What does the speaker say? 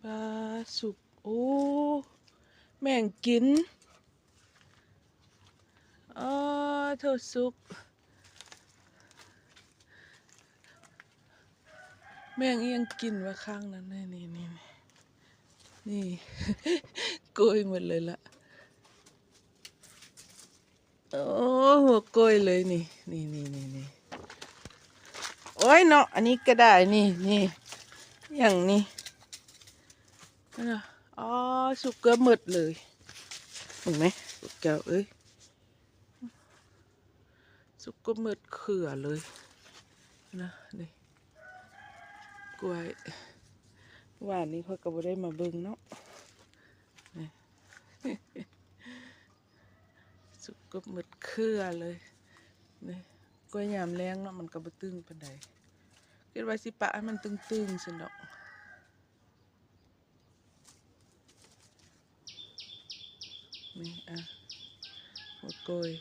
ปลาสุกโอ้แม่งกินอ๋อเธอสุกแม่งยังกินว่าข้างนั้นนี่ โกยหมดเลยละโอ้หัวโกยเลยนี่โอ้ยเนาะอันนี้ก็ได้นี่อย่างนี้นะอ๋อสุกเกือบหมดเลยเห็นไหมแก้วเอ้ยสุกเกือบหมดเขื่อเลยนะนี่กล้วยว่านี้เขาก็บ่ได้มาเบิ่งเนาะนี่สุกเกือบหมดเขื่อเลยนี่กล้วยยามแรงเนาะมันก็บ่ตึงปานใดคิดว่าสิปะให้มันตึงๆสิเนาะนี่อ่ะหัวโกย